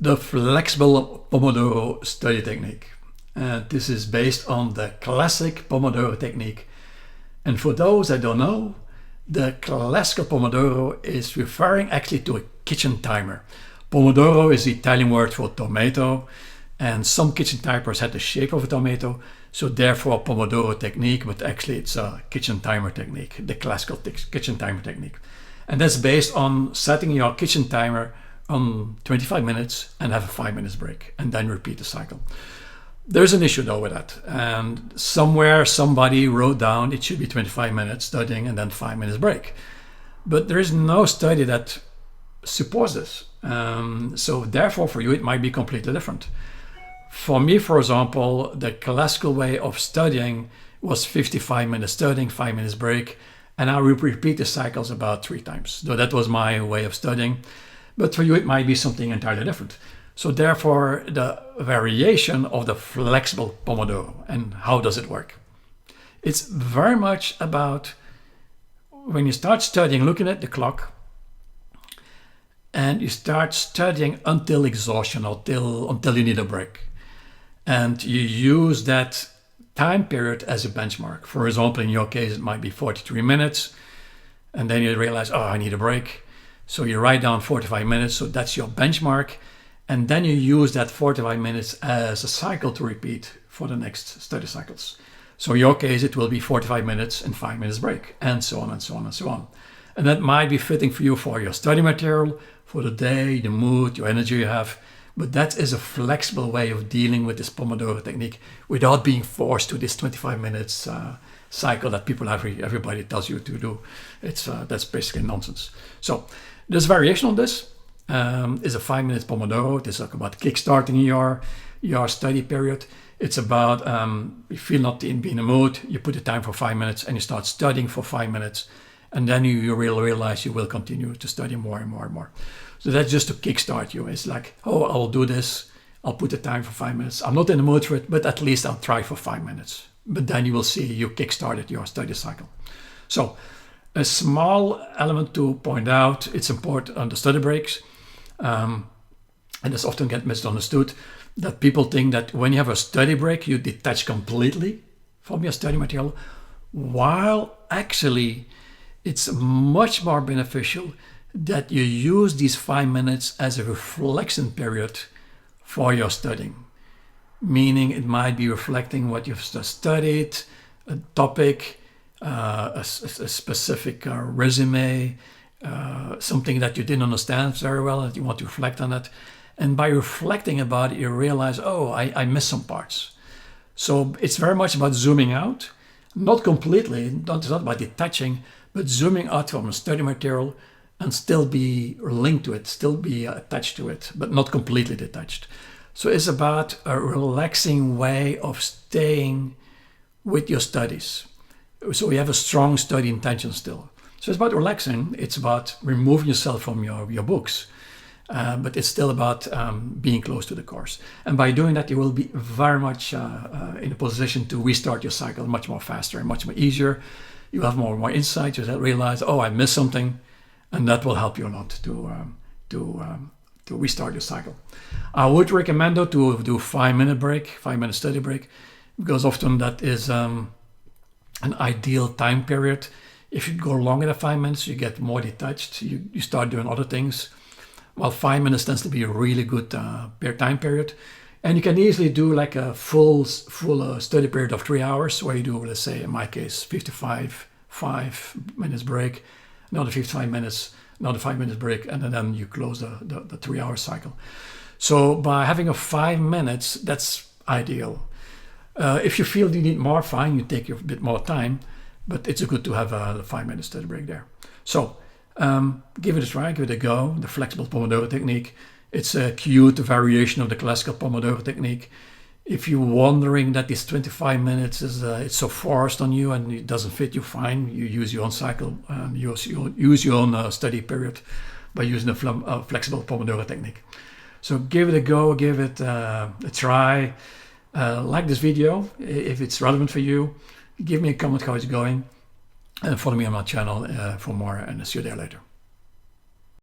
The flexible Pomodoro study technique. This is based on the classic Pomodoro technique. And for those that don't know, the classical Pomodoro is referring actually to a kitchen timer. Pomodoro is the Italian word for tomato, and some kitchen timers had the shape of a tomato, so therefore Pomodoro technique, but actually it's a kitchen timer technique, the classical kitchen timer technique. And that's based on setting your kitchen timer on 25 minutes and have a 5 minutes break and then repeat the cycle. There's an issue though with that, and somewhere somebody wrote down it should be 25 minutes studying and then 5 minutes break. But there is no study that supports this. So therefore for you it might be completely different. For me, for example, the classical way of studying was 55 minutes studying, 5 minutes break, and I would repeat the cycles about 3 times. So that was my way of studying. But for you it might be something entirely different. So therefore the variation of the flexible Pomodoro, and how does it work? It's very much about when you start studying, looking at the clock, and you start studying until exhaustion, until you need a break. And you use that time period as a benchmark. For example, in your case, it might be 43 minutes. And then you realize, oh, I need a break. So you write down 45 minutes. So that's your benchmark. And then you use that 45 minutes as a cycle to repeat for the next study cycles. So in your case, it will be 45 minutes and 5 minutes break, and so on and so on and so on. And that might be fitting for you for your study material, for the day, the mood, your energy you have. But that is a flexible way of dealing with this Pomodoro technique without being forced to this 25 minutes cycle that everybody tells you to do. That's basically nonsense. So there's variation on this. Is a 5 minutes Pomodoro. It's about kickstarting your study period. It's about you feel not in the mood, you put the time for 5 minutes and you start studying for 5 minutes, and then you will realize you will continue to study more and more and more. So that's just to kickstart you. It's like, oh, I'll do this. I'll put the time for 5 minutes. I'm not in the mood for it, but at least I'll try for 5 minutes. But then you will see you kickstarted your study cycle. So a small element to point out, it's important on the study breaks. And this often gets misunderstood, that people think that when you have a study break, you detach completely from your study material, while actually it's much more beneficial that you use these 5 minutes as a reflection period for your studying. Meaning it might be reflecting what you've just studied, a topic, a specific resume, something that you didn't understand very well and you want to reflect on it. And by reflecting about it, you realize, oh, I missed some parts. So it's very much about zooming out, not completely, it's not about detaching, but zooming out from a study material and still be linked to it, still be attached to it, but not completely detached. So it's about a relaxing way of staying with your studies. So you have a strong study intention still. So it's about relaxing, it's about removing yourself from your books, but it's still about being close to the course. And by doing that, you will be very much in a position to restart your cycle much more faster and much more easier. You have more insight, you realize, oh, I missed something, and that will help you a lot to restart your cycle. I would recommend though to do a 5 minute break, 5 minute study break, because often that is an ideal time period. If you go longer than 5 minutes, you get more detached. You start doing other things. While 5 minutes tends to be a really good time period. And you can easily do like a full study period of 3 hours, where you do, let's say, in my case, 5 minutes break, another 55 minutes, another 5 minutes break, and then you close the 3 hour cycle. So by having a 5 minutes, that's ideal. If you feel you need more, fine, you take a bit more time. But it's good to have a 5 minute study break there. So give it a try, give it a go. The flexible Pomodoro technique. It's a cute variation of the classical Pomodoro technique. If you're wondering that this 25 minutes is it's so forced on you and it doesn't fit you, fine. You use your own cycle, use your own study period by using the flexible Pomodoro technique. So give it a go, give it a try. Like this video if it's relevant for you. Give me a comment how it's going, and follow me on my channel for more, and see you there later.